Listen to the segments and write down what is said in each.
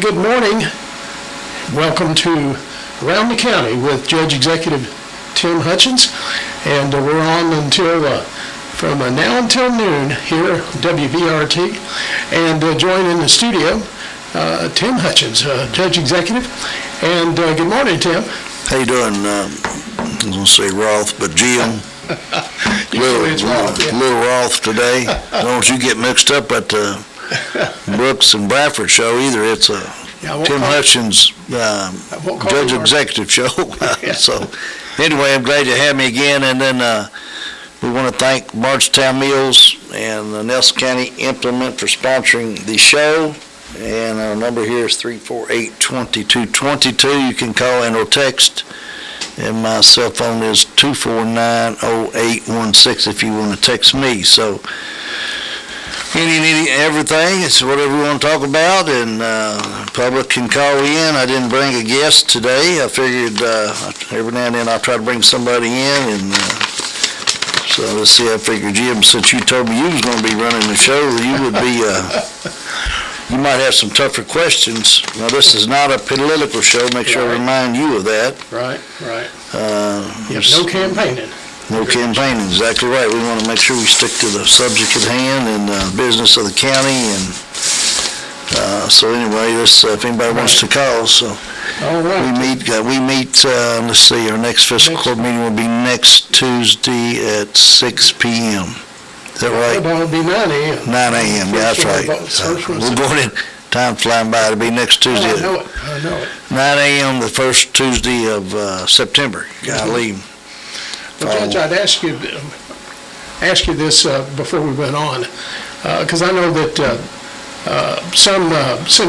good morning. Welcome to Around the County with Judge-Executive Tim Hutchins. And we're on from now until noon here at WBRT. And join in the studio, Tim Hutchins, Judge-Executive. And good morning, Tim. How you doing? I was going to say Roth, but Jim. Little Roth today. Don't you get mixed up at the Brooks and Bradford show either. It's a Tim Hutchins Judge-Executive show. So anyway, I'm glad you had me again. And then we want to thank Bardstown Mills and the Nelson County Implement for sponsoring the show. And our number here is 348-2222. You can call and or text. And my cell phone is 249-0816 if you want to text me. So everything, it's whatever we want to talk about, and public can call in. I didn't bring a guest today. I figured every now and then I'll try to bring somebody in, and so let's see, I figured, Jim, since you told me you was going to be running the show, you would be, you might have some tougher questions. Now, this is not a political show. Make sure I remind you of that. Right. No campaigning. No campaigning, exactly right. We want to make sure we stick to the subject at hand and business of the county. And so anyway, this if anybody wants to call, so all right. We meet. Let's see, our next fiscal court meeting will be next Tuesday at 6 p.m. Is that right? That'll be 9 a.m. 9 a.m. Yeah, that's right. We're going in. Time flying by. It'll be next Tuesday. I know it. 9 a.m. the first Tuesday of September. Golly. Well, Judge, I'd ask you this before we went on, because I know that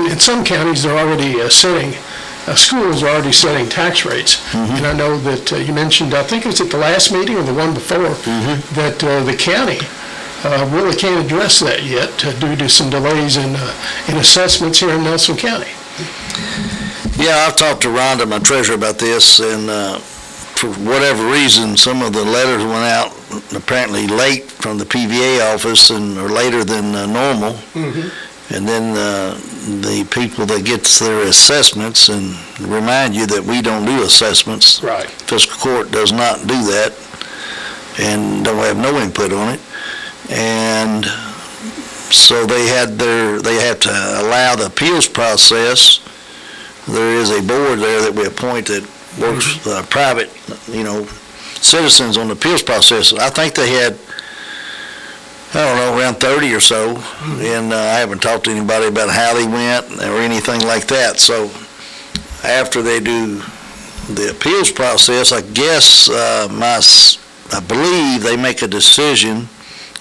in some counties they're already schools are already setting tax rates. And I know that you mentioned, I think it was at the last meeting or the one before, that the county really can't address that yet due to some delays in assessments here in Nelson County. Yeah, I've talked to Rhonda, my treasurer, about this, and for whatever reason, some of the letters went out apparently late from the PVA office or later than normal. And then the people that get their assessments, and remind you that we don't do assessments. Right. Fiscal court does not do that and don't have no input on it. And so they have to allow the appeals process. There is a board there that we appoint that works private, citizens on the appeals process. I think they had, around 30 or so, and I haven't talked to anybody about how they went or anything like that. So after they do the appeals process, I guess I believe they make a decision.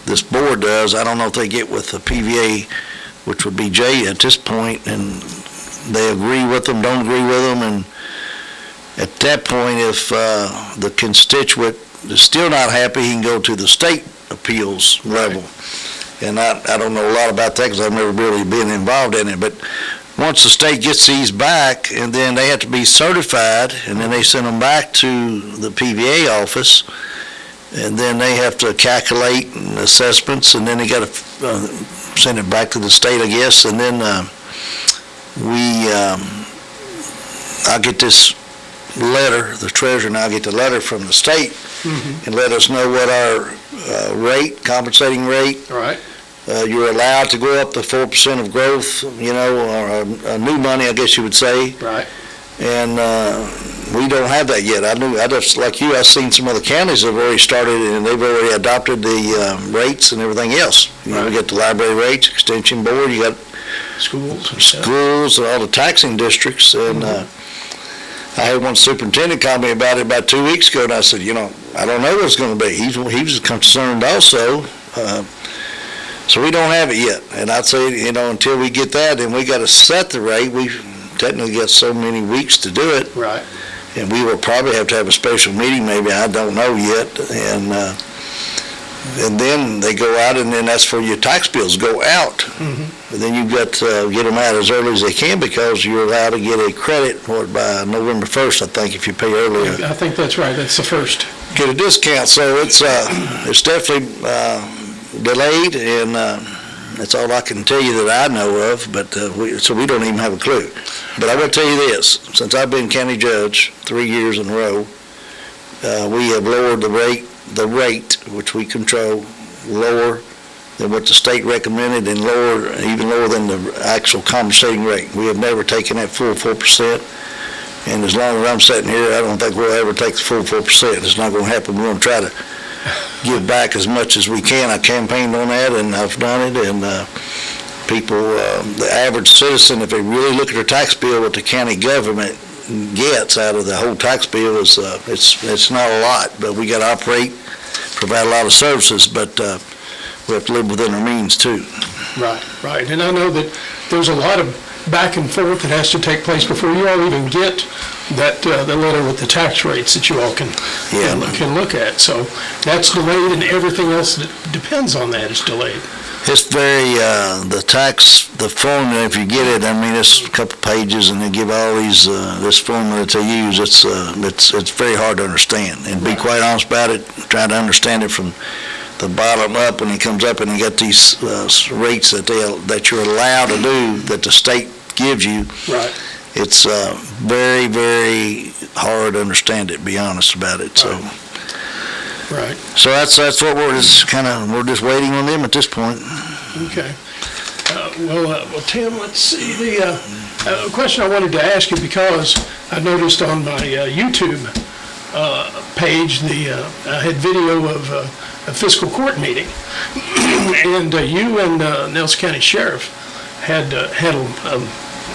This board does. I don't know if they get with the PVA, which would be Jay at this point, and they agree with them, don't agree with them, and at that point, if the constituent is still not happy, he can go to the state appeals level. And I don't know a lot about that because I've never really been involved in it. But once the state gets these back, and then they have to be certified, and then they send them back to the PVA office, and then they have to calculate assessments, and then they got to send it back to the state, I guess. And then I get this letter, the treasurer and I get the letter from the state and let us know what our compensating rate. Right. You're allowed to go up to 4% of growth, or new money, I guess you would say. Right. And we don't have that yet. I just, like you, I've seen some other counties that have already started and they've already adopted the rates and everything else. We got the library rates, extension board, you got schools, all the taxing districts, and I had one superintendent call me about it about 2 weeks ago, and I said, I don't know what it's going to be. He was concerned also. So we don't have it yet. And I'd say, until we get that, and we got to set the rate. We technically got so many weeks to do it. Right. And we will probably have to have a special meeting, maybe. I don't know yet. And then they go out, and then that's for your tax bills go out. And then you've got to get them out as early as they can because you're allowed to get a credit by November 1st, I think, if you pay earlier. I think that's right. That's the first. Get a discount. So it's definitely delayed, and That's all I can tell you that I know of, but so we don't even have a clue. But I will tell you this, since I've been county judge 3 years in a row, we have lowered the rate which we control, lower than what the state recommended and even lower than the actual compensating rate. We have never taken that full 4%. And as long as I'm sitting here, I don't think we'll ever take the full 4%. It's not going to happen. We're going to try to give back as much as we can. I campaigned on that, and I've done it. And people, the average citizen, if they really look at their tax bill, what the county government gets out of the whole tax bill is it's not a lot. But we got to operate, provide a lot of services, but we have to live within our means too. Right. And I know that there's a lot of back and forth that has to take place before you all even get that the letter with the tax rates that you all can look at. So that's delayed, and everything else that depends on that is delayed. It's very the formula. If you get it, I mean, it's a couple pages, and they give all these this formula that they use. It's very hard to understand. And be quite honest about it, try to understand it from the bottom up when it comes up, and you got these rates that you're allowed to do that the state gives you. Right. It's very, very hard to understand it. Be honest about it. So. Right. So that's what we're just waiting on them at this point. Okay. Well, Tim, let's see. The question I wanted to ask you, because I noticed on my YouTube page, I had video of a fiscal court meeting, and you and Nelson County Sheriff had a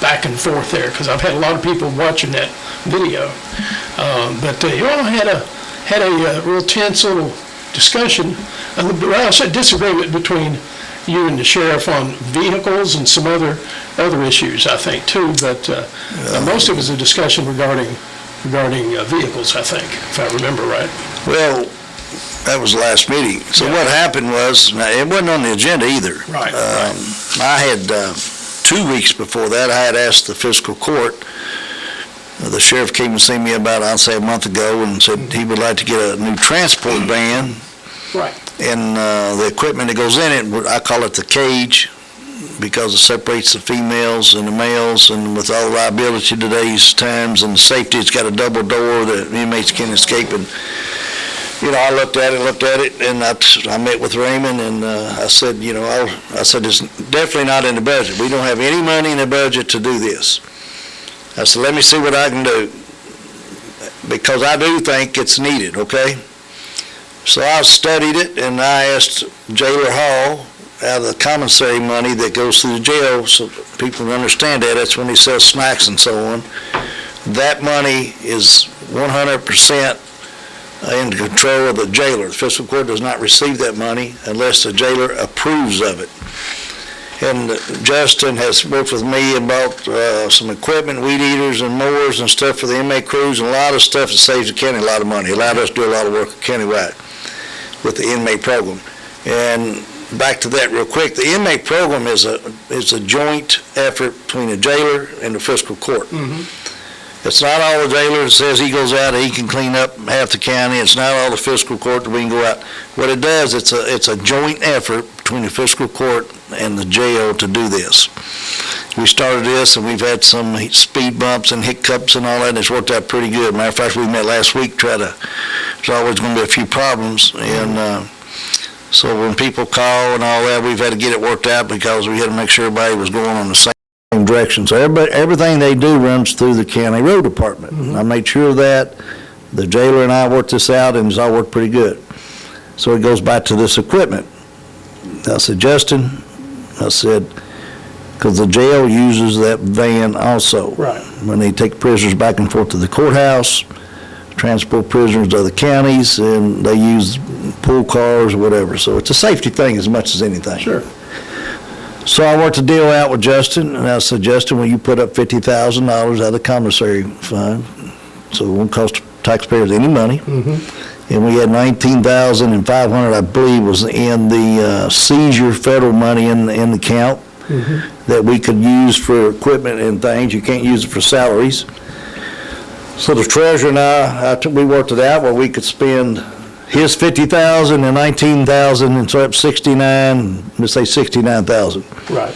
back and forth there, because I've had a lot of people watching that video. But you all had a real tense little discussion, well, I said disagreement between you and the sheriff on vehicles and some other issues, I think, too. But most of it was a discussion regarding vehicles, I think, if I remember right. Well, that was the last meeting. So what happened was, it wasn't on the agenda either. Right. I had 2 weeks before that, I had asked the fiscal court. The sheriff came and seen me about, I'll say, a month ago, and said he would like to get a new transport van. Right. And the equipment that goes in it, I call it the cage, because it separates the females and the males, and with all the liability today's times and the safety, it's got a double door that inmates can't escape. And I looked at it, and I met with Raymond, and I said, it's definitely not in the budget. We don't have any money in the budget to do this. I said, let me see what I can do, because I do think it's needed, okay? So I studied it, and I asked Jailer Hall, out of the commissary money that goes through the jail, so people can understand that's when he sells snacks and so on. That money is 100% in control of the jailer. The fiscal court does not receive that money unless the jailer approves of it. And Justin has worked with me and bought some equipment, weed eaters and mowers and stuff for the inmate crews, and a lot of stuff that saves the county a lot of money. It allowed us to do a lot of work countywide with the inmate program. And back to that real quick, the inmate program is a joint effort between the jailer and the fiscal court. Mm-hmm. It's not all the jailer that says he goes out and he can clean up half the county. It's not all the fiscal court that we can go out. What it does, it's a joint effort between the fiscal court and the jail to do this. We started this, and we've had some speed bumps and hiccups and all that, and it's worked out pretty good. Matter of fact, we met last week, there's always going to be a few problems, and so when people call and all that, we've had to get it worked out, because we had to make sure everybody was going on the same direction. So everything they do runs through the county road department. Mm-hmm. I made sure of that. The jailer and I worked this out, and it's all worked pretty good. So it goes back to this equipment. I said, Justin, because the jail uses that van also. Right. When they take prisoners back and forth to the courthouse, transport prisoners to other counties, and they use pool cars or whatever. So it's a safety thing as much as anything. Sure. So I worked a deal out with Justin, and I said, Justin, will you put up $50,000 out of the commissary fund, so it won't cost taxpayers any money? Mm-hmm. And we had $19,500, I believe, was in the seizure federal money in the account. Mm-hmm. That we could use for equipment and things. You can't use it for salaries. So the treasurer and I we worked it out where we could spend his 50,000 and 19,000, and so up 69, let's say 69,000. Right.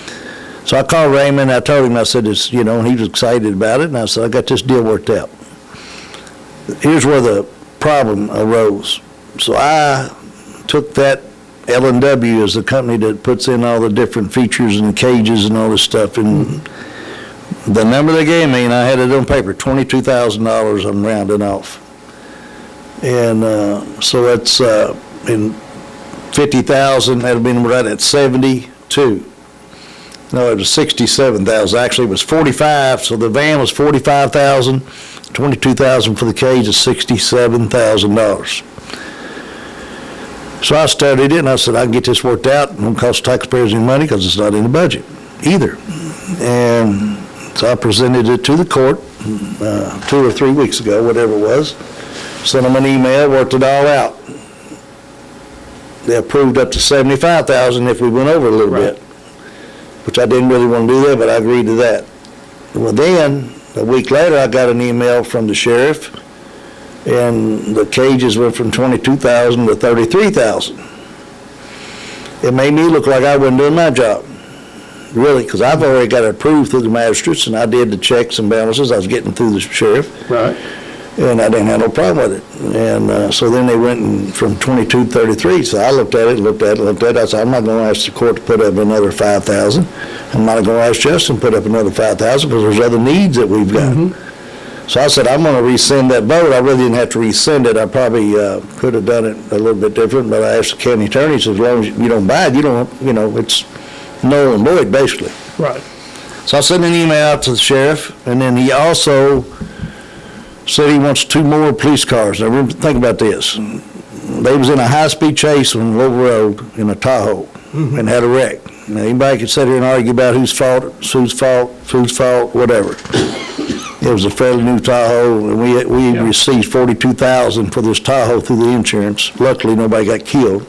So I called Raymond, I told him, I said, and he was excited about it, and I said, I got this deal worked out. Here's where the problem arose. So I took that L&W as the company that puts in all the different features and the cages and all this stuff, and the number they gave me, and I had it on paper, $22,000 I'm rounding off. And so that's in 50,000, that'd have been right at 72. No, it was 67,000. Actually, it was 45. So the van was 45,000, 22,000 for the cage is $67,000. So I studied it and I said, I can get this worked out. It won't cost taxpayers any money because it's not in the budget either. And so I presented it to the court 2 or 3 weeks ago, whatever it was. Sent them an email, worked it all out. They approved up to $75,000 if we went over a little bit, which I didn't really want to do that, but I agreed to that. Well, then, a week later, I got an email from the sheriff, and the cages went from $22,000 to $33,000. It made me look like I wasn't doing my job, really, because I've already got it approved through the magistrates, and I did the checks and balances. I was getting through the sheriff. Right. And I didn't have no problem with it. And so then they went from 22 to 33. So I looked at it. I said, I'm not going to ask the court to put up another $5,000. I'm not going to ask Justin to put up another $5,000 because there's other needs that we've got. So I said, I'm going to rescind that vote. I really didn't have to rescind it. I probably could have done it a little bit different, but I asked the county attorney, as long as you don't buy it, it's null and void, basically. Right. So I sent an email out to the sheriff, and then he also said he wants 2 more police cars. Now, think about this. They was in a high-speed chase on Lower Road in a Tahoe and had a wreck. Now, anybody could sit here and argue about whose fault, whatever. It was a fairly new Tahoe, and we received $42,000 for this Tahoe through the insurance. Luckily, nobody got killed.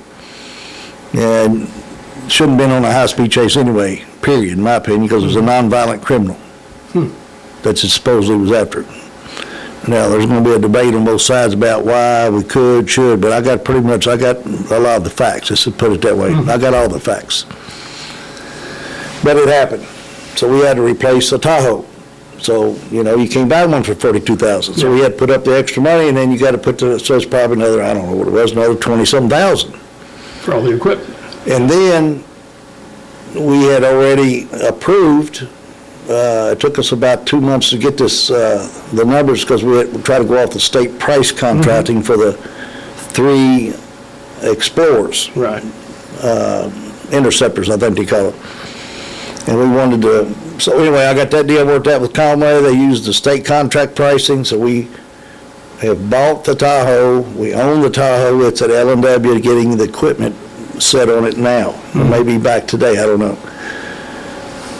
And shouldn't have been on a high-speed chase anyway, period, in my opinion, because it was a nonviolent criminal that supposedly was after it. Now, there's going to be a debate on both sides about why we should, but I got a lot of the facts, let's put it that way. I got all the facts. But it happened. So we had to replace a Tahoe. So, you can't buy one for $42,000. So we had to put up the extra money, and then you got to so it's probably another, I don't know what it was, another 20-some thousand. For all the equipment. And then we had already approved. It took us about 2 months to get this, the numbers, because we tried to go off the state price contracting for the 3 Explorers. Right. Interceptors, I think they call it. And we wanted to, so anyway, I got that deal worked out with Conway. They used the state contract pricing, so we have bought the Tahoe. We own the Tahoe. It's at L&W getting the equipment set on it now. It may be back today, I don't know.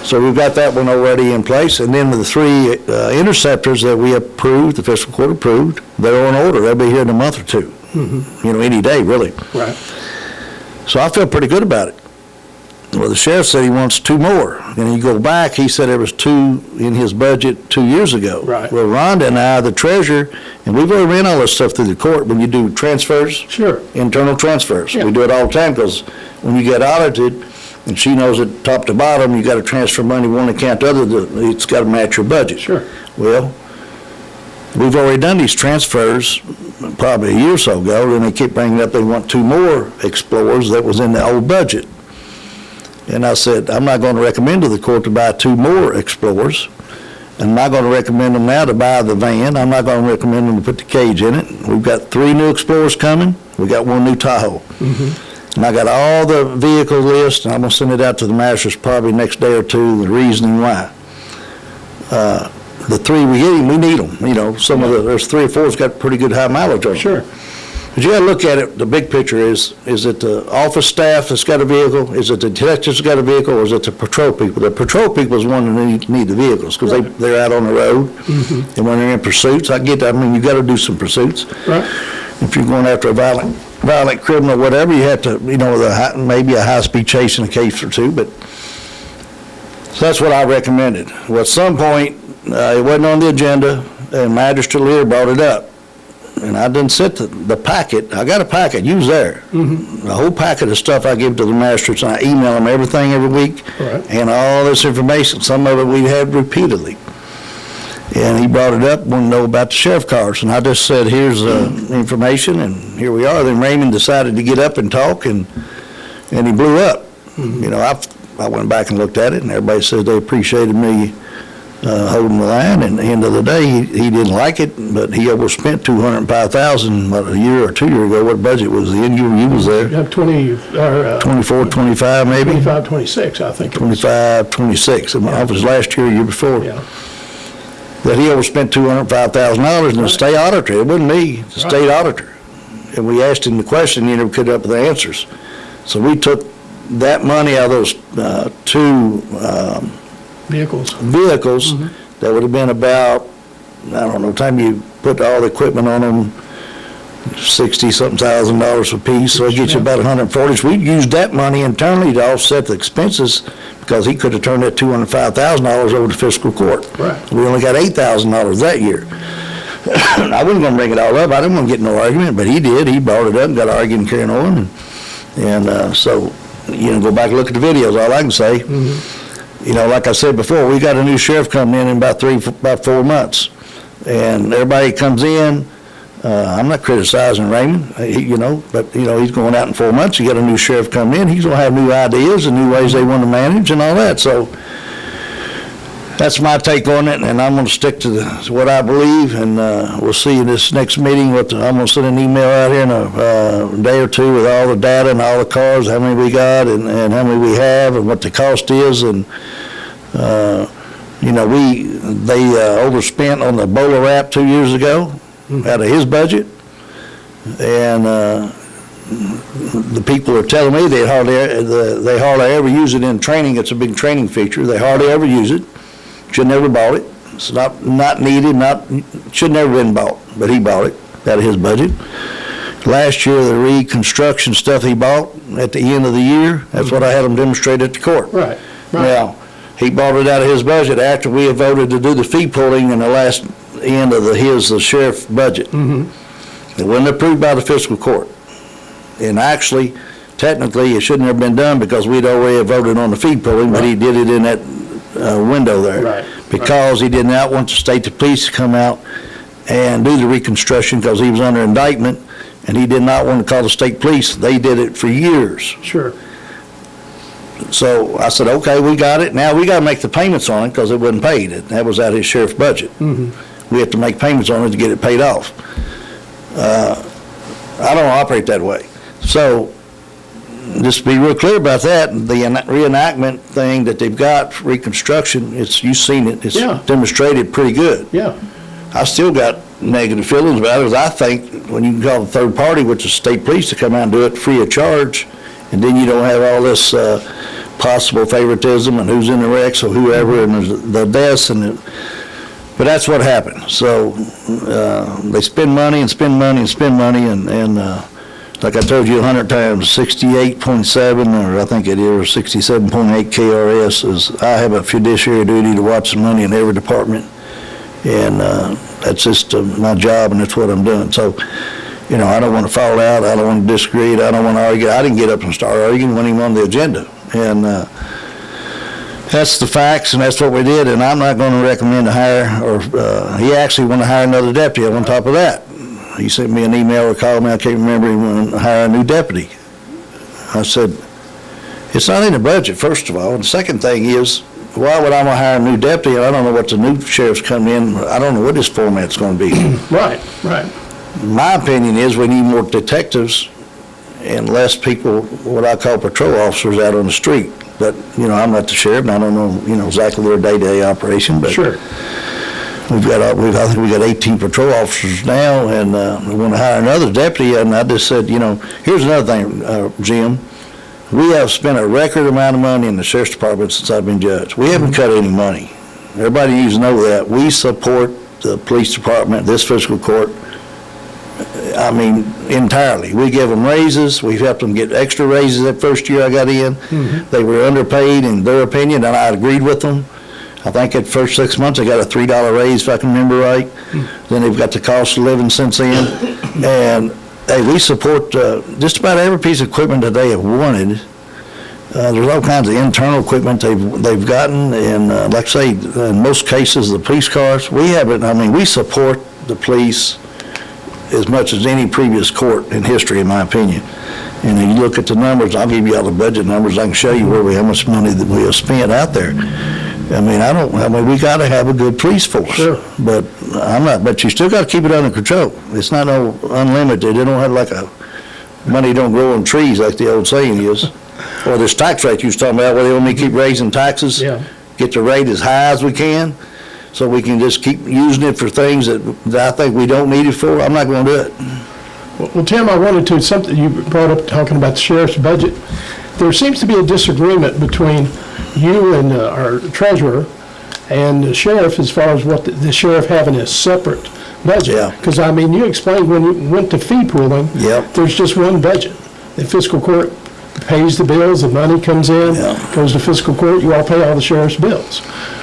So we've got that one already in place, and then the 3 interceptors that we approved, the fiscal court approved, they're on order. They'll be here in a month or 2. Any day, really. Right. So I feel pretty good about it. Well, the sheriff said he wants 2 more, and you go back, he said there was 2 in his budget 2 years ago. Right. Well, Rhonda and I, the treasurer, and we've already ran all this stuff through the court when you do transfers. Sure. Internal transfers. Yeah. We do it all the time because when you get audited, and she knows it top to bottom, you got to transfer money one account to other, it's got to match your budget. Sure. Well, we've already done these transfers probably a year or so ago, and they keep bringing up they want 2 more Explorers that was in the old budget. And I said, I'm not going to recommend to the court to buy 2 more Explorers. I'm not going to recommend them now to buy the van. I'm not going to recommend them to put the cage in it. We've got 3 new Explorers coming. We got 1 new Tahoe. And I got all the vehicle list, and I'm going to send it out to the magistrates probably next day or 2, the reasoning why. The 3 we need them. There's 3 or 4 that's got pretty good high mileage on them. Sure. But you got to look at it, the big picture is it the office staff that's got a vehicle? Is it the detectives that's got a vehicle, or is it the patrol people? The patrol people is one that need the vehicles because they're out on the road, and when they're in pursuits, I get that. I mean, you got to do some pursuits. Right. If you're going after a violent criminal, whatever, you have to, maybe a high-speed chase in a case or 2, but so that's what I recommended. Well, at some point, it wasn't on the agenda, and Magistrate Lear brought it up. and I didn't set the packet. I got a packet. You was there. Mm-hmm. A whole packet of stuff I give to the magistrates, and I email them everything every week, Right. and all this information. Some of it we had repeatedly. And he brought it up, wanted to know about the sheriff cars, and I just said, here's information, and here we are. Then Raymond decided to get up and talk, and he blew up. Mm-hmm. You know, I went back and looked at it, and everybody says they appreciated me holding the line, and at the end of the day, he didn't like it, but he overspent $205,000 a year or 2 years ago. What budget was the end? You was there. You have 24, 25 maybe? 25, 26, I think it was. 25, 26. In my office last year, year before. Yeah. That he overspent $205,000, and the state auditor, it wasn't me, the state auditor. And we asked him the question, he never could come up with the answers. So we took that money out of those two Vehicles. that would have been about, I don't know, time you put all the equipment on them, $60-something thousand a piece, so it gets you about $140. So we used that money internally to offset the expenses, because he could have turned that $205,000 over to fiscal court. Right. We only got $8,000 that year. I wasn't gonna bring it all up, I didn't want to get no argument, but he did. He brought it up and got arguing, carrying on, and so, you know, go back and look at the videos, all I can say. You know, like I said before, we got a new sheriff coming in about 4 months, and everybody comes in. I'm not criticizing Raymond, but he's going out in 4 months. You got a new sheriff coming in, he's gonna have new ideas and new ways they want to manage and all that. So that's my take on it, and I'm gonna stick to what I believe, and we'll see in this next meeting. I'm gonna send an email out here in a day or two with all the data and all the cars, how many we got and how many we have and what the cost is, and they overspent on the bowler wrap 2 years ago out of his budget, and the people are telling me they hardly ever use it in training. It's a big training feature. They hardly ever use it. Should never bought it. It's not needed. Should never been bought. But he bought it out of his budget. Last year, the reconstruction stuff he bought at the end of the year. That's what I had him demonstrate at the court. Right. Now, he bought it out of his budget after we had voted to do the fee pulling in the last end of the sheriff budget. It wasn't approved by the fiscal court. And actually, technically, it shouldn't have been done because we'd already voted on the fee pulling, but he did it in that window there. Right. Because he did not want the state police to come out and do the reconstruction because he was under indictment, and he did not want to call the state police. They did it for years. Sure. So I said, okay, we got it. Now we got to make the payments on it because it wasn't paid. That was out of his sheriff's budget. We have to make payments on it to get it paid off. I don't operate that way. So just to be real clear about that, the reenactment thing that they've got, reconstruction, you've seen it. It's demonstrated pretty good. Yeah. I still got negative feelings about it because I think when you can call the third party, which is state police, to come out and do it free of charge, and then you don't have all this possible favoritism and who's in the wrecks or whoever and the deaths but that's what happened. So they spend money and spend money and spend money, and like I told you 100 times, 68.7 or I think it is 67.8 KRS is I have a fiduciary duty to watch the money in every department, and that's just my job, and that's what I'm doing. So I don't want to fall out. I don't want to disagree. I don't want to argue. I didn't get up and start arguing when he was on the agenda. And that's the facts, and that's what we did. And I'm not going to recommend to hire, he actually wanted to hire another deputy on top of that. He sent me an email or called me. I can't remember. He wanted to hire a new deputy. I said, it's not in the budget, first of all. And the second thing is, why would I want to hire a new deputy? I don't know what the new sheriff's coming in. I don't know what his format's going to be. Right. My opinion is we need more detectives and less people, what I call patrol officers, out on the street. But, I'm not the sheriff, and I don't know, exactly their day-to-day operation. But sure. I think we got 18 patrol officers now, and we want to hire another deputy. And I just said, here's another thing, Jim. We have spent a record amount of money in the sheriff's department since I've been judge. We haven't cut any money. Everybody needs to know that. We support the police department, this fiscal court, entirely. We give them raises. We've helped them get extra raises that first year I got in. They were underpaid in their opinion, and I agreed with them. I think at first 6 months they got a $3 raise, if I can remember right. Then they've got the cost of living since then. And, hey, we support just about every piece of equipment that they have wanted. There's all kinds of internal equipment they've gotten, and like I say, in most cases, the police cars, we support the police as much as any previous court in history, in my opinion. And if you look at the numbers, I'll give you all the budget numbers. I can show you how much money that we have spent out there. We got to have a good police force. Sure. But you still got to keep it under control. It's not no unlimited. They don't have like money don't grow on trees like the old saying is. Or this tax rate you was talking about, where they want me to keep raising taxes. Yeah. Get the rate as high as we can, so we can just keep using it for things that I think we don't need it for. I'm not going to do it. Well, Tim, I wanted to, something you brought up talking about the sheriff's budget. There seems to be a disagreement between you and our treasurer and the sheriff as far as what the sheriff having a separate budget. Yeah. Because, you explained when you went to fee pooling, Yep. there's just one budget. The fiscal court pays the bills, the money comes in, Yeah. goes to fiscal court, you all pay all the sheriff's bills.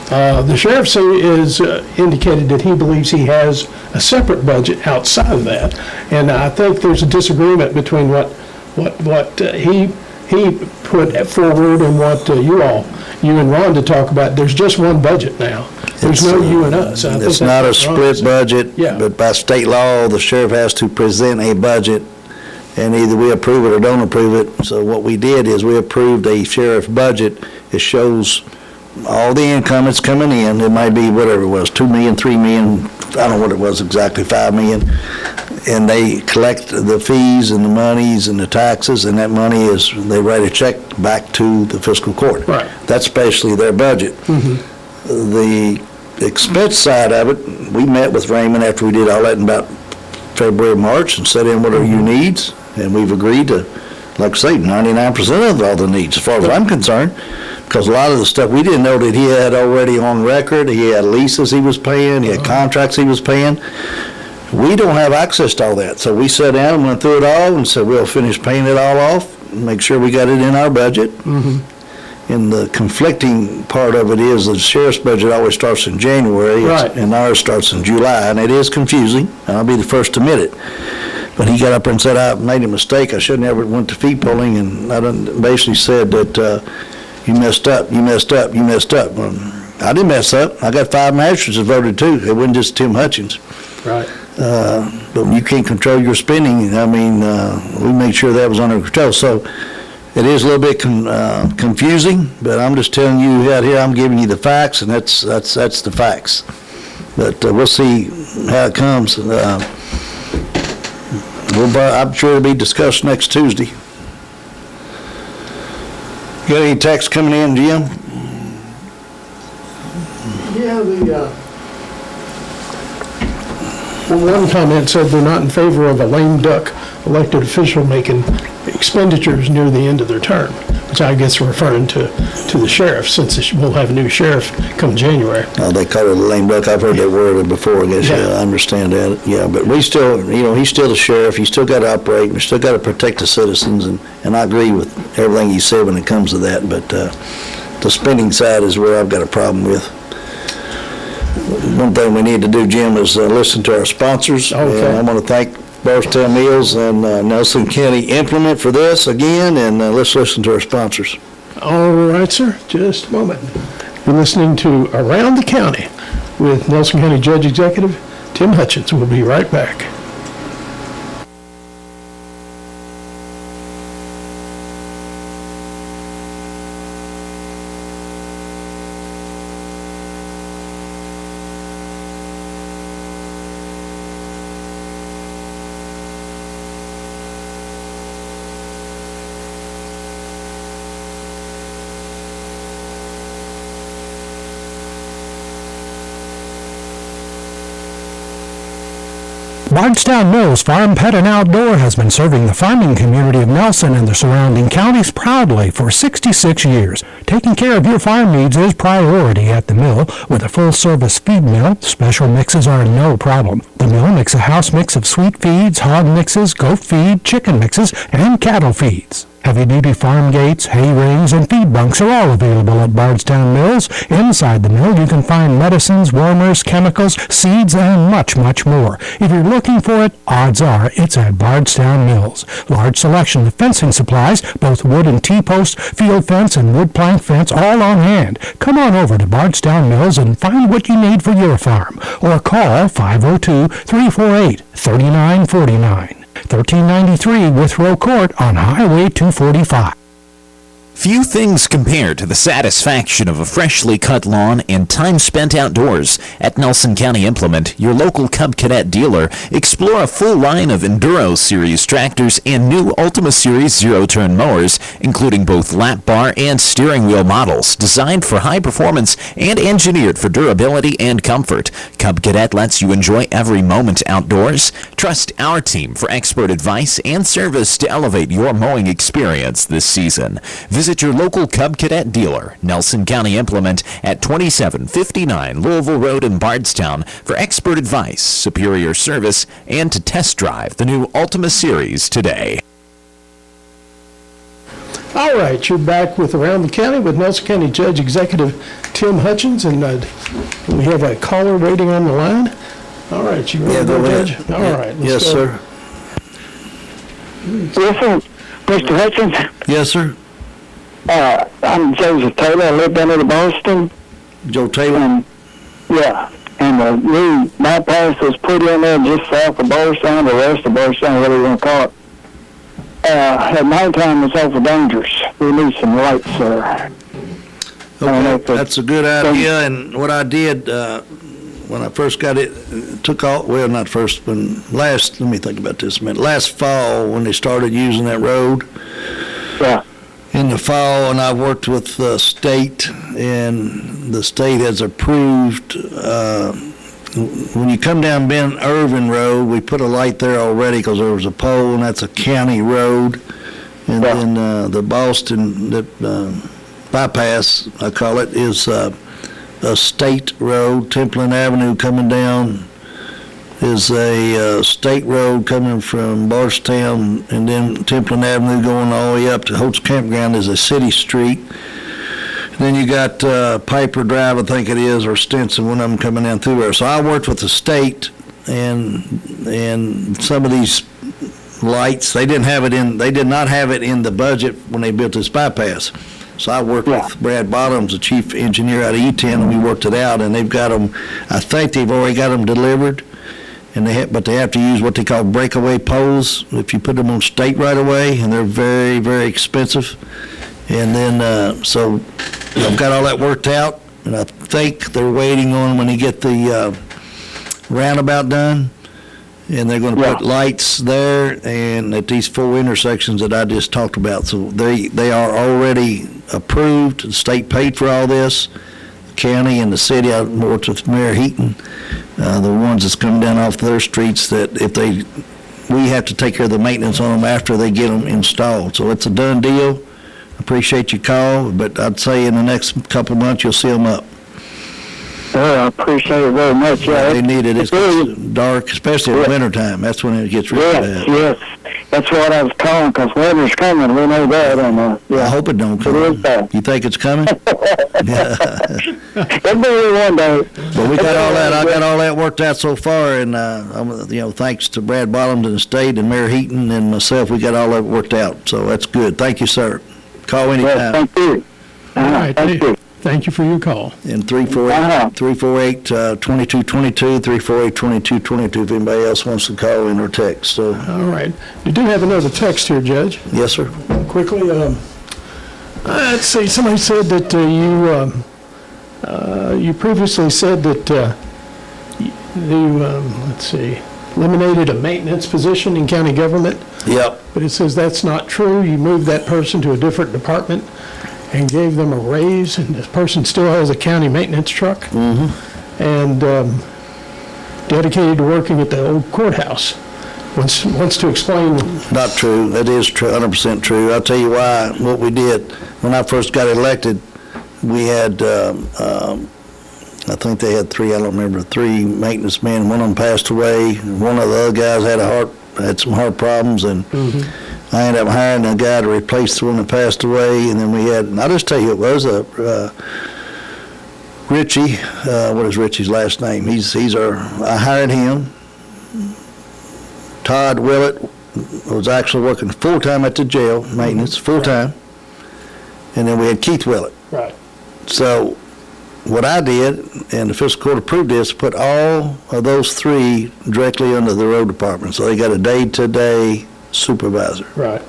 The sheriff is indicated that he believes he has a separate budget outside of that, and I think there's a disagreement between what he put forward and what you and Rhonda talk about. There's just one budget now. There's no you and us. I think It's that's not a what Ron split said. budget, Yeah. but by state law, the sheriff has to present a budget, and either we approve it or don't approve it. So what we did is we approved a sheriff budget. It shows all the income that's coming in. It might be whatever it was, 2 million, 3 million, I don't know what it was exactly, 5 million. And they collect the fees and the monies and the taxes, and that money they write a check back to the fiscal court. Right. That's basically their budget. The expense side of it, we met with Raymond after we did all that in about February, March, and set in what are your needs, and we've agreed to, like I say, 99% of all the needs, as far as I'm concerned, because a lot of the stuff, we didn't know that he had already on record. He had leases he was paying, he had contracts he was paying. We don't have access to all that, so we sat down and went through it all and said, we'll finish paying it all off, and make sure we got it in our budget. And the conflicting part of it is the sheriff's budget always starts in January, Right. and ours starts in July, and it is confusing, and I'll be the first to admit it. But he got up and said, I made a mistake, I shouldn't have went to fee pulling, and I basically said that you messed up. Well, I didn't mess up. I got 5 magistrates that voted too. It wasn't just Tim Hutchins. Right. But you can't control your spending. We made sure that was under control. So it is a little bit confusing, but I'm just telling you out here, I'm giving you the facts, and that's the facts. But we'll see how it comes. I'm sure it'll be discussed next Tuesday. Got any texts coming in, Jim? Yeah, one comment said they're not in favor of a lame duck elected official making expenditures near the end of their term, which I guess referring to the sheriff, since we'll have a new sheriff come January. They call it a lame duck. I've heard that word before, I guess. Yeah. Yeah, I understand that. Yeah, but we still, he's still the sheriff. He's still got to operate. We still got to protect the citizens, and I agree with everything he said when it comes to that. But the spending side is where I've got a problem with. One thing we need to do, Jim, is listen to our sponsors. Okay. And I want to thank Barstow Mills and Nelson County Implement for this again, and let's listen to our sponsors. All right, sir, just a moment. You're listening to Around the County with Nelson County Judge-Executive Tim Hutchins. We'll be right back. Bardstown Mills Farm, Pet, and Outdoor has been serving the farming community of Nelson and the surrounding counties proudly for 66 years. Taking care of your farm needs is priority at the mill. With a full-service feed mill, special mixes are no problem. The mill makes a house mix of sweet feeds, hog mixes, goat feed, chicken mixes, and cattle feeds. Heavy-duty farm gates, hay rings, and feed bunks are all available at Bardstown Mills. Inside the mill, you can find medicines, warmers, chemicals, seeds, and much, much more. If you're looking for it, odds are it's at Bardstown Mills. Large selection of fencing supplies, both wood and T-post, field fence, and wood plank fence, all on hand. Come on over to Bardstown Mills and find what you need for your farm. Or call 502-348-3949. 1393 Withrow Court on Highway 245. Few things compare to the satisfaction of a freshly cut lawn and time spent outdoors. At Nelson County Implement, your local Cub Cadet dealer, explore a full line of Enduro Series tractors and new Ultima Series zero-turn mowers, including both lap bar and steering wheel models, designed for high performance and engineered for durability and comfort. Cub Cadet lets you enjoy every moment outdoors. Trust our team for expert advice and service to elevate your mowing experience this season. Visit your local Cub Cadet dealer, Nelson County Implement, at 2759 Louisville Road in Bardstown for expert advice, superior service, and to test drive the new Ultima Series today. All right, you're back with Around the County with Nelson County Judge-Executive Tim Hutchins, and we have a caller waiting on the line. All right, you ready to go, Judge? All right. Yes, sir. Yes, sir. Mr. Hutchins? Yes, sir. I'm Joseph Taylor. I live down in Boston. Joe Taylor? Yeah. And the new bypass was put in there just south of Bardstown, the west of Bardstown, whatever you want to call it. At nighttime, it's awful dangerous. We need some lights there. Okay, that's a good idea. And what I did when I first got it, took off, well, not first, but let me think about this a minute. Last fall, when they started using that road, Yeah. in the fall, and I've worked with the state, and the state has approved, when you come down Ben Irvin Road, we put a light there already because there was a pole, and that's a county road. And then the Boston bypass, I call it, is a state road. Templin Avenue coming down is a state road coming from Bardstown, and then Templin Avenue going all the way up to Holt's Campground is a city street. And then you got Piper Drive, I think it is, or Stinson, one of them coming down through there. So I worked with the state, and some of these lights, they did not have it in the budget when they built this bypass. So I worked with Brad Bottoms, the chief engineer out of E10, and we worked it out, and they've got them, I think they've already got them delivered. But they have to use what they call breakaway poles if you put them on state right away, and they're very, very expensive. And then, so I've got all that worked out, and I think they're waiting on when they get the roundabout done, and they're going to put lights there and at these 4 intersections that I just talked about. So they are already approved. The state paid for all this. The county and the city, I worked with Mayor Heaton. The ones that's coming down off their streets that we have to take care of the maintenance on them after they get them installed. So it's a done deal. Appreciate your call, but I'd say in the next couple of months you'll see them up. Well, I appreciate it very much. Yeah, they need it. It's dark, especially in the wintertime. That's when it gets really bad. Yes. That's what I was calling, because winter's coming. We know that. And, I hope it don't come. You think it's coming? Yeah. It'll be here one day. But we got all that. I got all that worked out so far, and thanks to Brad Bottoms and the state and Mayor Heaton and myself, we got all that worked out. So that's good. Thank you, sir. Call anytime. Yes, thank you. All right. Thank you. Thank you for your call. And 348-2222, 348-2222 if anybody else wants to call in or text. So. All right. You do have another text here, Judge. Yes, sir. Quickly, let's see, somebody said that you previously said that you eliminated a maintenance position in county government. Yep. But it says that's not true. You moved that person to a different department and gave them a raise, and this person still has a county maintenance truck. Mm-hmm. And dedicated to working at the old courthouse. Wants to explain. Not true. That is true, 100% true. I'll tell you why. What we did when I first got elected, we had, I think they had 3 maintenance men. One of them passed away. One of the other guys had some heart problems, and I ended up hiring a guy to replace the one that passed away, and then we had, and I'll just tell you who it was, Richie, what is Richie's last name? I hired him. Todd Willett was actually working full-time at the jail, maintenance, full-time. And then we had Keith Willett. Right. So what I did, and the fiscal court approved this, put all of those three directly under the road department. So they got a day-to-day supervisor. Right.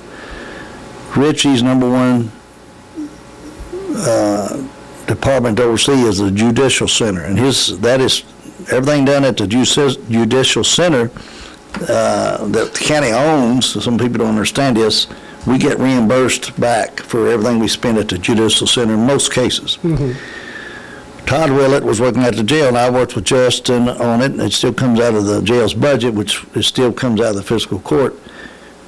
Richie's number one department to oversee is the judicial center, and that is everything done at the judicial center that the county owns. So some people don't understand this. We get reimbursed back for everything we spend at the judicial center in most cases. Todd Willett was working at the jail, and I worked with Justin on it, and it still comes out of the jail's budget, which it still comes out of the fiscal court.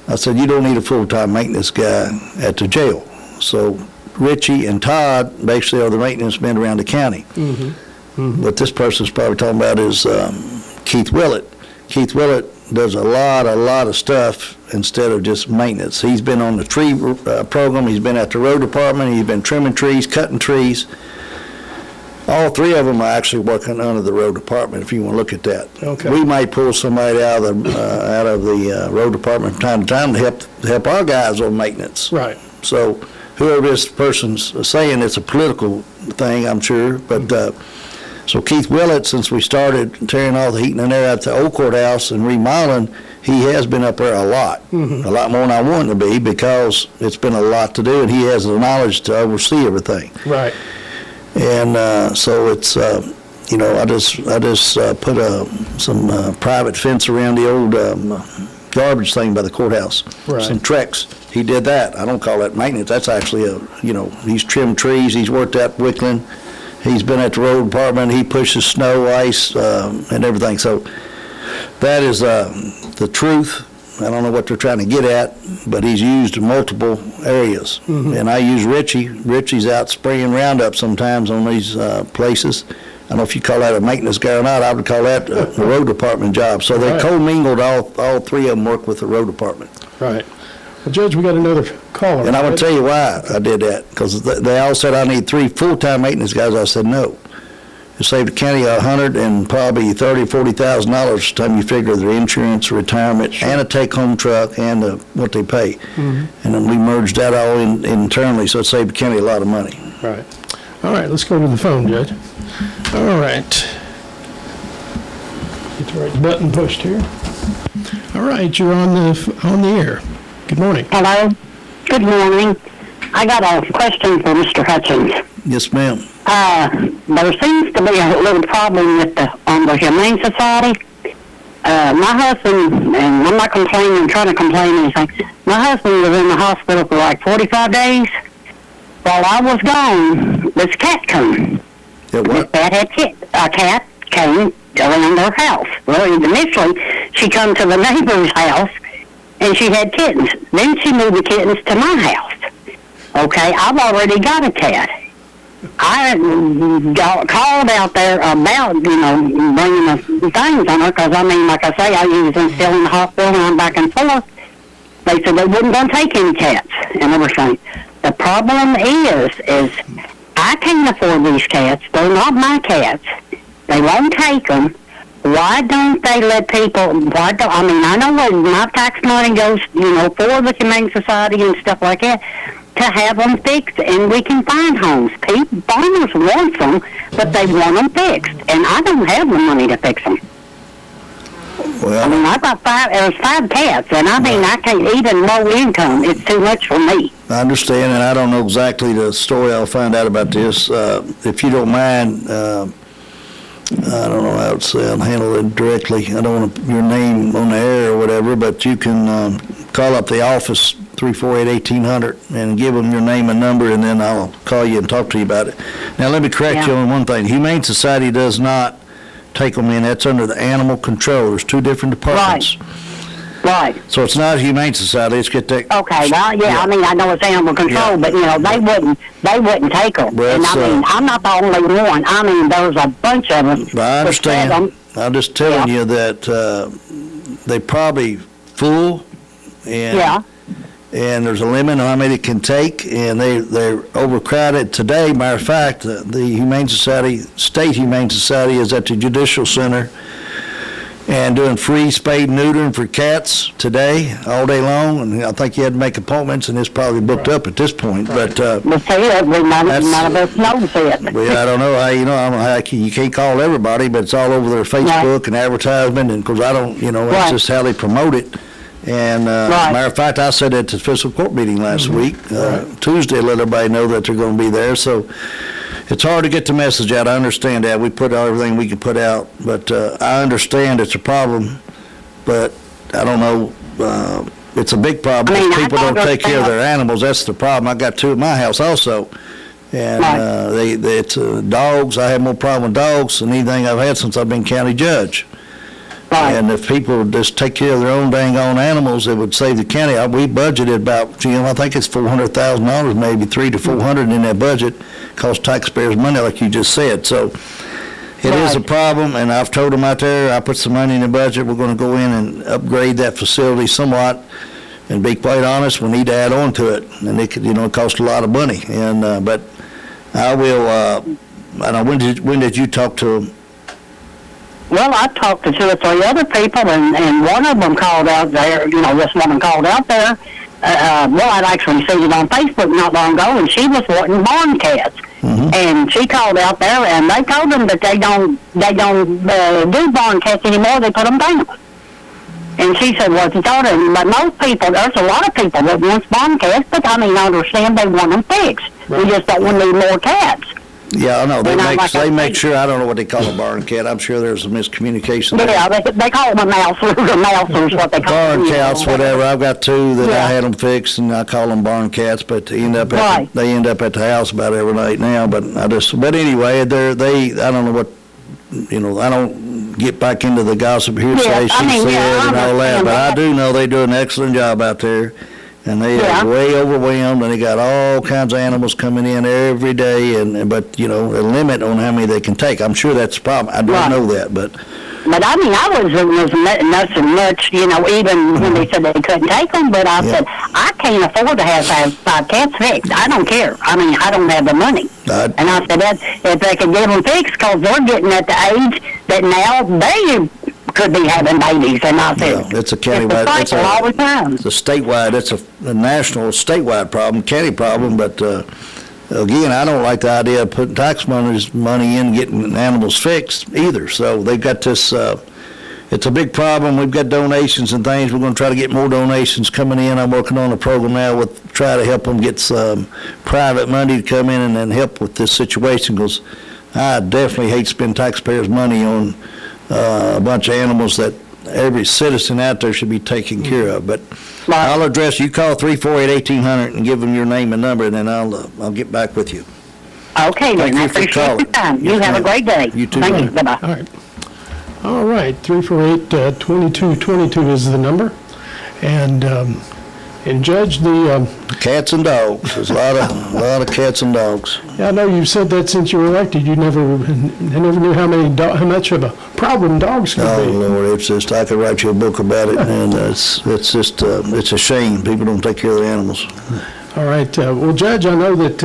I said, you don't need a full-time maintenance guy at the jail. So Richie and Todd basically are the maintenance men around the county. What this person's probably talking about is Keith Willett. Keith Willett does a lot of stuff instead of just maintenance. He's been on the tree program. He's been at the road department. He's been trimming trees, cutting trees. All three of them are actually working under the road department, if you want to look at that. Okay. We might pull somebody out of the road department from time to time to help our guys on maintenance. Right. So whoever this person's saying, it's a political thing, I'm sure. But so Keith Willett, since we started tearing all the heating and air out the old courthouse and remodeling, he has been up there a lot more than I want him to be, because it's been a lot to do, and he has the knowledge to oversee everything. Right. And so it's, I just put some private fence around the old garbage thing by the courthouse. Right. Some Trex. He did that. I don't call that maintenance. That's actually he's trimmed trees. He's worked at Wickland. He's been at the road department. He pushes snow, ice, and everything. So that is the truth. I don't know what they're trying to get at, but he's used in multiple areas. And I use Richie. Richie's out spraying Roundup sometimes on these places. I don't know if you call that a maintenance guy or not. I would call that a road department job. So they commingled, all three of them work with the road department. Right. Well, Judge, we got another caller. And I would tell you why I did that, because they all said I need 3 full-time maintenance guys. I said no. It saved the county $100 and probably $30,000, $40,000 by the time you figure their insurance, retirement, and a take-home truck, and what they pay. And then we merged that all internally, so it saved the county a lot of money. Right. All right, let's go to the phone, Judge. All right. Get the right button pushed here. All right, you're on the air. Good morning. Hello. Good morning. I got a question for Mr. Hutchins. Yes, ma'am. There seems to be a little problem with on the Humane Society. My husband, and I'm not trying to complain anything. My husband was in the hospital for like 45 days. While I was gone, this cat came. Yeah, what? A cat came around their house. Well, initially, she come to the neighbor's house, and she had kittens. Then she moved the kittens to my house. Okay, I've already got a cat. I called out there about, bringing the things on her, because, like I say, I usually still in the hospital and I'm back and forth. They said they wouldn't going to take any cats and everything. The problem is I can't afford these cats. They're not my cats. They won't take them. Why don't they let people, I know that my tax money goes, for the Humane Society and stuff like that, to have them fixed, and we can find homes. Farmers want them, but they want them fixed, and I don't have the money to fix them. Well, I've got 5 cats, and I can't, even low income, it's too much for me. I understand, and I don't know exactly the story. I'll find out about this. If you don't mind, I don't know how to say, I'll handle it directly. I don't want your name on the air or whatever, but you can call up the office, 348-1800, and give them your name and number, and then I'll call you and talk to you about it. Now, let me correct you on one thing. Humane Society does not take them in. That's under the animal control. There's 2 different departments. Right. So it's not a Humane Society. Let's get that. Okay, well, yeah. I know it's animal control, but, they wouldn't take them. Well, and I'm not the only one. There's a bunch of them. I understand. I'm just telling you that they probably full, and and there's a limit on how many they can take, and they're overcrowded today. Matter of fact, the Humane Society, State Humane Society, is at the Judicial Center and doing free spade and neutering for cats today, all day long, and I think you had to make appointments, and it's probably booked up at this point, but But see, none of us knows it. well, I don't know how, I don't know how you can't call everybody, but it's all over their Facebook and advertisement, and because I don't, that's just how they promote it. And matter of fact, I said at the fiscal court meeting last week, Tuesday, let everybody know that they're going to be there. So it's hard to get the message out. I understand that. We put out everything we can put out, but I understand it's a problem, but I don't know. It's a big problem because people don't take care of their animals. That's the problem. I got two at my house also. And it's dogs. I have more problem with dogs than anything I've had since I've been county judge. Right. And if people would just take care of their own dang on animals, it would save the county. We budgeted about, I think it's $400,000, maybe $300 to $400 in that budget. Cost taxpayers money, like you just said. So it is a problem, and I've told them out there, I put some money in the budget. We're going to go in and upgrade that facility somewhat. And be quite honest, we need to add on to it, and it could, it cost a lot of money. And but I will. I don't know, when did you talk to them? Well, I talked to 2 or 3 other people, and one of them called out there. This woman called out there. I'd actually seen it on Facebook not long ago, and she was wanting barn cats. Mm-hmm. And she called out there, and they told them that they don't do barn cats anymore. They put them down. And she said, well, she told her, but most people, there's a lot of people that want barn cats, but I understand they want them fixed. Right. We just don't want to need more cats. Yeah, I know. They make sure, I don't know what they call a barn cat. I'm sure there's a miscommunication. Yeah, they call them a mousers, or mousers, what they call them. Barn cats, whatever. I've got 2 that I had them fixed, and I call them barn cats, but they end up at the house about every night now. But anyway, I don't know what, I don't get back into the gossip hearsay, she said, and all that. But I do know they do an excellent job out there. And they are way overwhelmed, and they got all kinds of animals coming in every day, but a limit on how many they can take. I'm sure that's a problem. I don't know that, but I was nothing much, even when they said they couldn't take them, but I said, I can't afford to have 5 cats fixed. I don't care. I don't have the money. And I said, if they could get them fixed, because they're getting at the age that now they could be having babies, and I said, it's a countywide, it's all the time. It's a statewide, it's a national, statewide problem, county problem, but again, I don't like the idea of putting tax money in getting animals fixed either. So they've got this, it's a big problem. We've got donations and things. We're going to try to get more donations coming in. I'm working on a program now with try to help them get some private money to come in and then help with this situation, because I definitely hate to spend taxpayers' money on a bunch of animals that every citizen out there should be taken care of. But I'll address, you call 348-1800 and give them your name and number, and then I'll get back with you. Okay, then. I appreciate your time. You have a great day. You too. Thank you. Bye-bye. All right. 348-2222 is the number. And Judge, the cats and dogs. There's a lot of cats and dogs. Yeah, I know you've said that since you were elected. You never knew how much of a problem dogs could be. Oh Lord, it's just I could write you a book about it, and it's just it's a shame people don't take care of their animals. All right. Well, Judge, I know that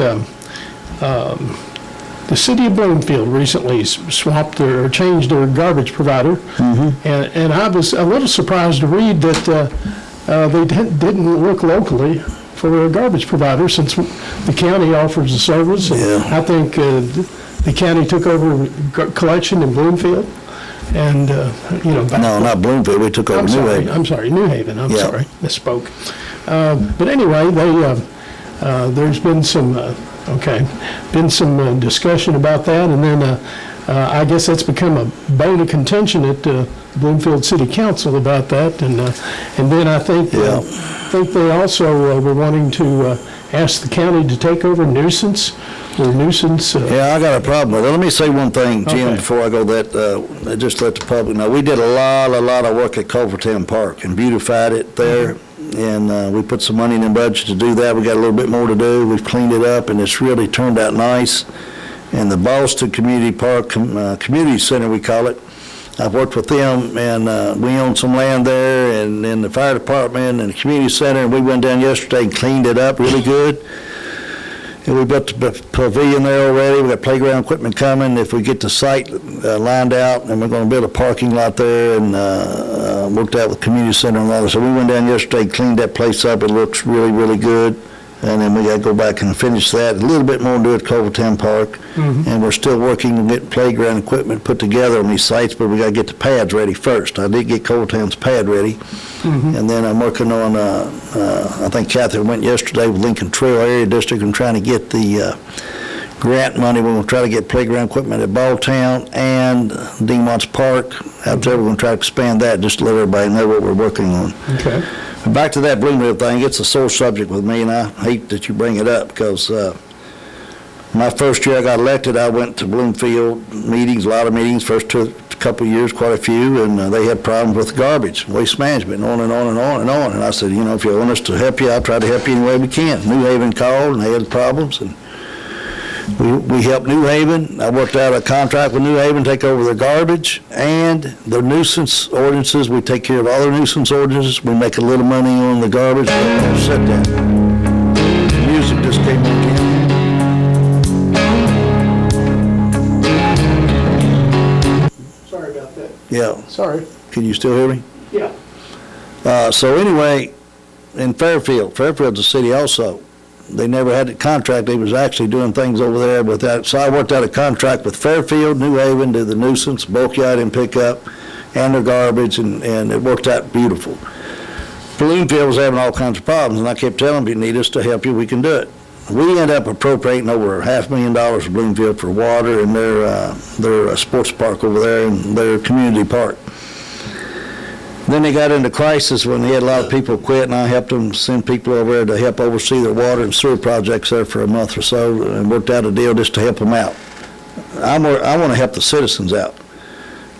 the city of Bloomfield recently swapped or changed their garbage provider, and I was a little surprised to read that. They didn't look locally for a garbage provider, since the county offers the service. I think the county took over collection in Bloomfield, and No, not Bloomfield. We took over New Haven. I'm sorry, New Haven. I'm sorry, misspoke. But anyway, there's been some discussion about that, and then I guess that's become a bone of contention at Bloomfield City Council about that, and then I think they also were wanting to ask the county to take over nuisance. I got a problem with it. Let me say one thing, Jim, before I go that, just let the public know. We did a lot of work at Culvertown Park and beautified it there, and we put some money in the budget to do that. We got a little bit more to do. We've cleaned it up, and it's really turned out nice. And the Boston Community Park, Community Center, we call it, I've worked with them, and we own some land there, and in the fire department and the community center, and we went down yesterday and cleaned it up really good. And we built the pavilion there already. We got playground equipment coming. If we get the site lined out, and we're going to build a parking lot there, and worked out with community center and all that. So we went down yesterday, cleaned that place up. It looks really, really good. And then we got to go back and finish that. A little bit more to do at Culvertown Park. And we're still working to get playground equipment put together on these sites, but we got to get the pads ready first. I did get Culvertown's pad ready. And then I'm working on, I think Catherine went yesterday with Lincoln Trail Area District and trying to get the grant money. We're going to try to get playground equipment at Balltown and Demont's Park. Out there, we're going to try to expand that just to let everybody know what we're working on. Okay. Back to that Bloomfield thing, it's a sore subject with me, and I hate that you bring it up, because my first year I got elected, I went to Bloomfield meetings, a lot of meetings, first couple of years, quite a few, and they had problems with garbage, waste management, and on and on and on and on. And I said, if you want us to help you, I'll try to help you any way we can. New Haven called, and they had problems, and we helped New Haven. I worked out a contract with New Haven to take over their garbage and their nuisance ordinances. We take care of all their nuisance ordinances. We make a little money on the garbage, but offset that. The music just came on again. Sorry about that. Yeah. Sorry. Can you still hear me? Yeah. So anyway, in Fairfield's a city also. They never had a contract. They was actually doing things over there with that. So I worked out a contract with Fairfield, New Haven, to the nuisance, bulky item pickup, and their garbage, and it worked out beautiful. Bloomfield was having all kinds of problems, and I kept telling them, if you need us to help you, we can do it. We ended up appropriating over $500,000 for Bloomfield for water and their sports park over there and their community park. Then they got into crisis when they had a lot of people quit, and I helped them send people over there to help oversee their water and sewer projects there for a month or so, and worked out a deal just to help them out. I want to help the citizens out.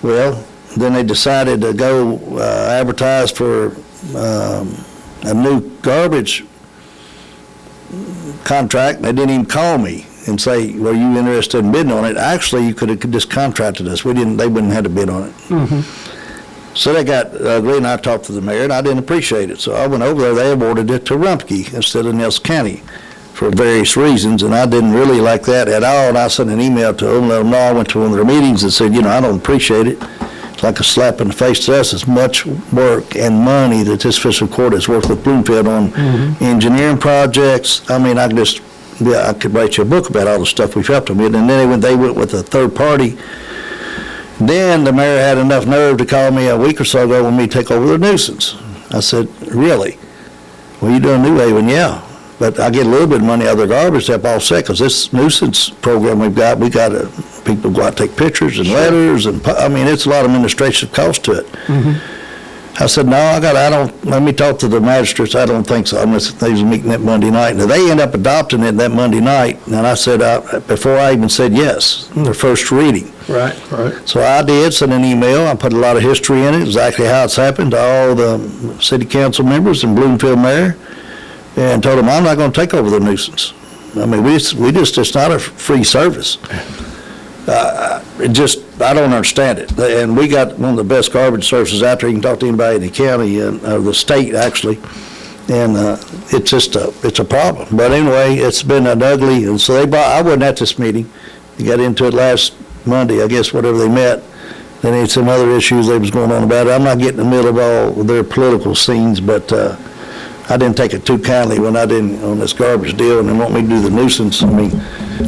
Well, then they decided to go advertise for a new garbage contract. They didn't even call me and say, "Were you interested in bidding on it?" Actually, you could have just contracted us. They wouldn't have to bid on it. So they got ugly, and I talked to the mayor, and I didn't appreciate it. So I went over there. They awarded it to Rumpke instead of Nelson County for various reasons, and I didn't really like that at all. And I sent an email to them, let them know. I went to one of their meetings and said, I don't appreciate it. It's like a slap in the face to us. It's much work and money that this fiscal court has worked with Bloomfield on engineering projects. I mean, I could write you a book about all the stuff we've helped them with. And then they went with a third party. Then the mayor had enough nerve to call me a week or so ago when we take over the nuisance. I said, "Really? Well, you doing New Haven?" "Yeah, but I get a little bit of money out of the garbage to help offset, because this nuisance program we got people go out and take pictures and letters, and it's a lot of administrative cost to it." I said, "No, let me talk to the magistrates. I don't think so." Unless they was meeting that Monday night. Now, they end up adopting it that Monday night, and I said, before I even said yes, their first reading. Right. So I did send an email. I put a lot of history in it, exactly how it's happened, to all the city council members and Bloomfield mayor, and told them I'm not going to take over the nuisance. It's not a free service. I don't understand it. And we got one of the best garbage services out there. You can talk to anybody in the county, or the state, actually. And it's a problem. But anyway, it's been an ugly, and so I wasn't at this meeting. They got into it last Monday, I guess, whatever they met. Then they had some other issues that was going on about it. I'm not getting in the middle of all their political scenes, but I didn't take it too kindly when I didn't on this garbage deal, and they want me to do the nuisance.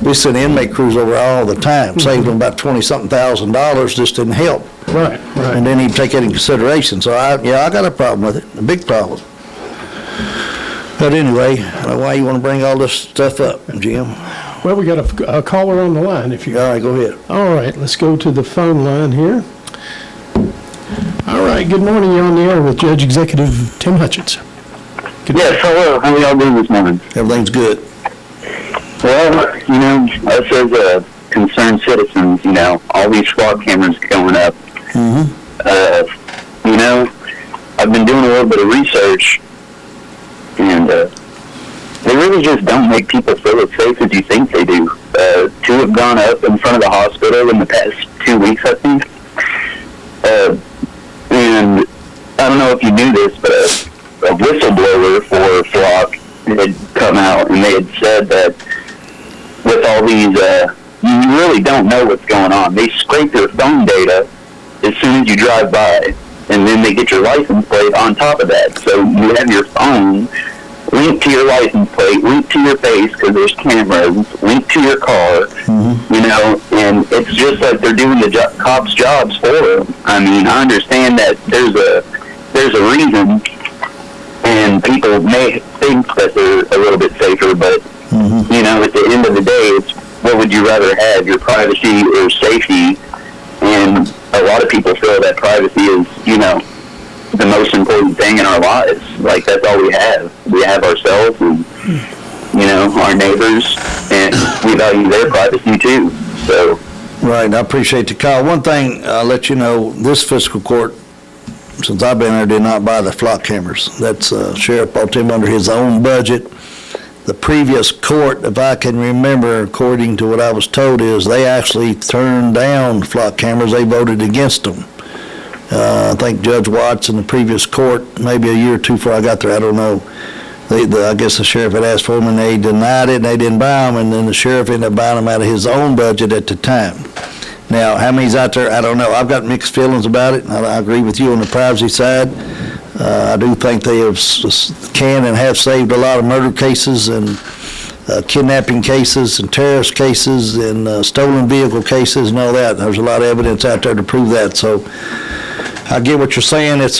We send inmate crews over all the time, saved them about $20-something thousand. Just didn't help. Right. And then he'd take it in consideration. So I got a problem with it, a big problem. But anyway, I don't know why you want to bring all this stuff up, Jim. Well, we got a caller on the line. All right, go ahead. All right, let's go to the phone line here. All right, good morning. You're on the air with Judge-Executive Tim Hutchins. Yes, hello. How are y'all doing this morning? Everything's good. Well, us as concerned citizens, all these SWAT cameras going up. I've been doing a little bit of research, and they really just don't make people feel as safe as you think they do. 2 have gone up in front of the hospital in the past 2 weeks, I think. don't know if you knew this, but a whistleblower for Flock had come out, and they had said that with all these, you really don't know what's going on. They scrape your phone data as soon as you drive by, and then they get your license plate on top of that. So you have your phone linked to your license plate, linked to your face because there's cameras, linked to your car, you know, and it's just like they're doing the cops' jobs for them. I mean, I understand that there's a reason, and people may think that they're a little bit safer, but, you know, at the end of the day, it's what would you rather have, your privacy or safety? And a lot of people feel that privacy is, you know, the most important thing in our lives. Like, that's all we have. We have ourselves and, you know, our neighbors, and we value their privacy too. So. Right, I appreciate the call. One thing I'll let you know, this fiscal court, since I've been there, did not buy the flock cameras. That's Sheriff bought them under his own budget. The previous court, if I can remember, according to what I was told, is they actually turned down flock cameras. They voted against them. I think Judge Watts in the previous court, maybe a year or two before I got there, I don't know. I guess the sheriff had asked for them, and they denied it, and they didn't buy them, and then the sheriff ended up buying them out of his own budget at the time. Now, how many's out there, I don't know. I've got mixed feelings about it. I agree with you on the privacy side. I do think they can and have saved a lot of murder cases and kidnapping cases and terrorist cases and stolen vehicle cases and all that. There's a lot of evidence out there to prove that. So I get what you're saying. It's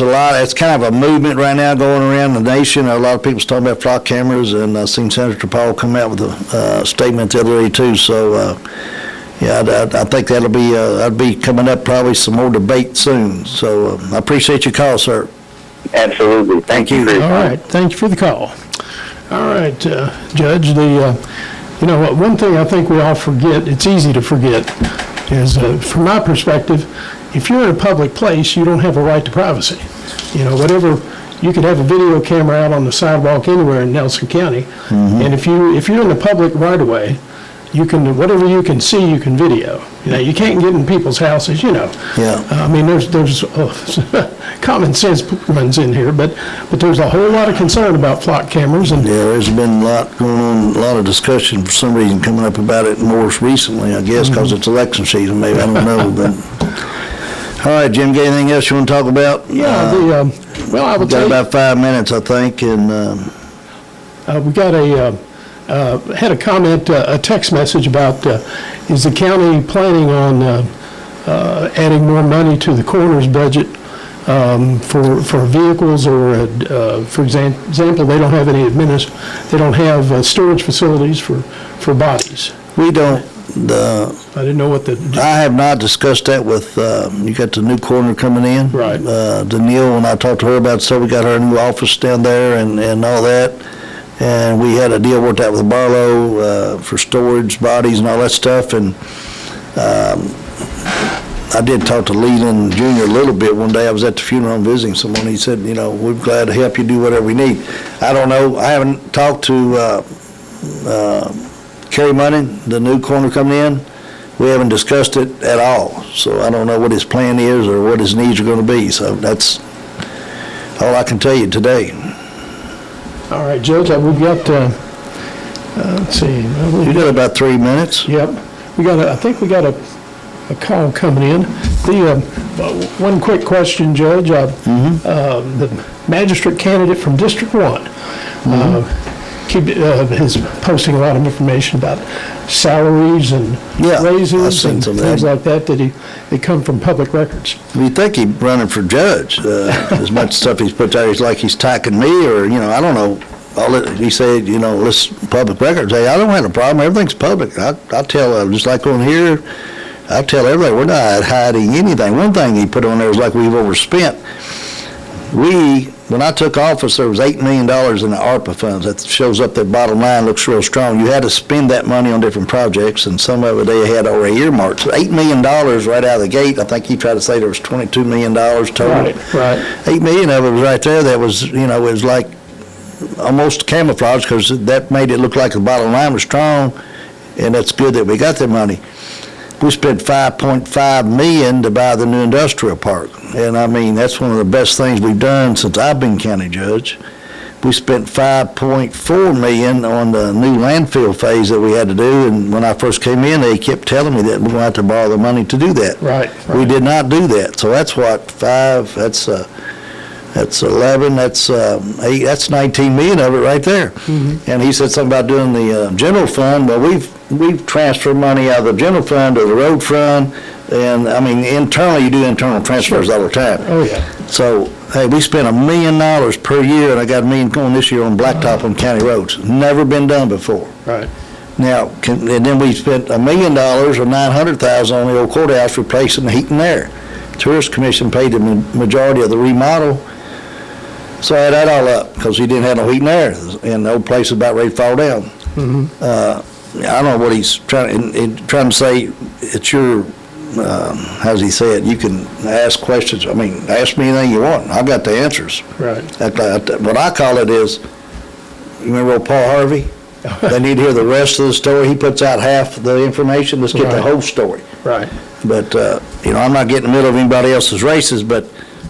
kind of a movement right now going around the nation. A lot of people's talking about flock cameras, and I've seen Senator Paul come out with a statement the other day too. So yeah, I think that'll be coming up, probably some more debate soon. So I appreciate your call, sir. Absolutely. Thank you. All right. Thank you for the call. All right, Judge, you know, one thing I think we all forget, it's easy to forget, is from my perspective, if you're in a public place, you don't have a right to privacy. You know, you could have a video camera out on the sidewalk anywhere in Nelson County, and if you're in the public right of way, you can, whatever you can see, you can video. You know, you can't get in people's houses, you know. Yeah. I mean, there's common sense runs in here, but there's a whole lot of concern about flock cameras. And yeah, there's been a lot going on, a lot of discussion for some reason coming up about it more recently, I guess, because it's election season, maybe, I don't know. But all right, Jim, got anything else you want to talk about? Yeah, well, I would got about 5 minutes, I think, and we got had a comment, a text message about, is the county planning on adding more money to the coroner's budget for vehicles, or for example, they don't have any they don't have storage facilities for bodies. we don't. I didn't know what I have not discussed that with, you got the new coroner coming in. Right. Danielle, when I talked to her about it, so we got her new office down there and all that. And we had a deal worked out with Barlow for storage, bodies, and all that stuff. And I did talk to Leland Jr. a little bit one day. I was at the funeral visiting someone. He said, you know, we're glad to help you do whatever we need. I don't know. I haven't talked to Kerry Munning, the new coroner coming in. We haven't discussed it at all. So I don't know what his plan is or what his needs are going to be. So that's all I can tell you today. All right, Judge, we've got, let's see. You got about 3 minutes. Yep. I think we got a call coming in. One quick question, Judge. The magistrate candidate from District 1 is posting a lot of information about salaries and raises and things like that they come from public records. You think he's running for judge? As much stuff he's put out, he's like he's attacking me, or, you know, I don't know. He said, you know, listen, public records. Hey, I don't have a problem. Everything's public. I tell, just like on here, I tell everybody, we're not hiding anything. One thing he put on there was like we've overspent. When I took office, there was $8 million in the ARPA funds. That shows up, that bottom line looks real strong. You had to spend that money on different projects, and some of it they had already earmarked. So $8 million right out of the gate. I think he tried to say there was $22 million total. Right. $8 million of it was right there. That was, you know, it was like almost camouflage, because that made it look like the bottom line was strong, and that's good that we got that money. We spent $5.5 million to buy the new industrial park. And I mean, that's one of the best things we've done since I've been county judge. We spent $5.4 million on the new landfill phase that we had to do, and when I first came in, they kept telling me that we're going to have to borrow the money to do that. Right. We did not do that. So that's what, 5, that's 11, that's 8, that's 19 million of it right there. And he said something about doing the general fund. Well, we've transferred money out of the general fund to the road fund, and I mean, internally, you do internal transfers all the time. Oh, yeah. So, hey, we spent $1 million per year, and I got $1 million going this year on blacktop on county roads. Never been done before. Right. Now, and then we spent $1 million or $900,000 on the old courthouse replacing the heat and air. Tourist Commission paid the majority of the remodel. So I had that all up because he didn't have no heat and air, and the old place is about ready to fall down. I don't know what he's trying to say. It's your, how does he say it? You can ask questions. I mean, ask me anything you want. I got the answers. Right. What I call it is, you remember old Paul Harvey? They need to hear the rest of the story. He puts out half the information. Let's get the whole story. Right. But, I'm not getting in the middle of anybody else's races, but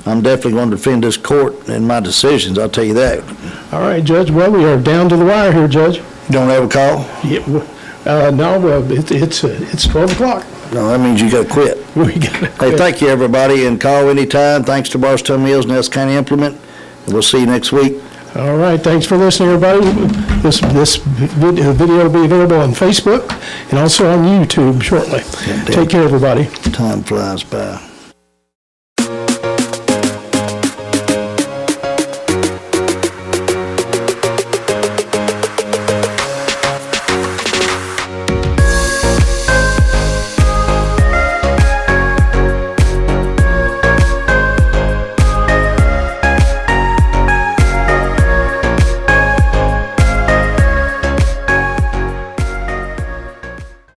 I'm definitely going to defend this court and my decisions, I'll tell you that. All right, Judge. Well, we are down to the wire here, Judge. You don't have a call? Yeah, no, it's 12 o'clock. No, that means you got to quit. We got to quit. Hey, thank you, everybody, and call anytime. Thanks to Barstow Mills and Nelson County Implement. We'll see you next week. All right, thanks for listening, everybody. This video will be available on Facebook and also on YouTube shortly. Yeah, Take care, everybody. Time flies by.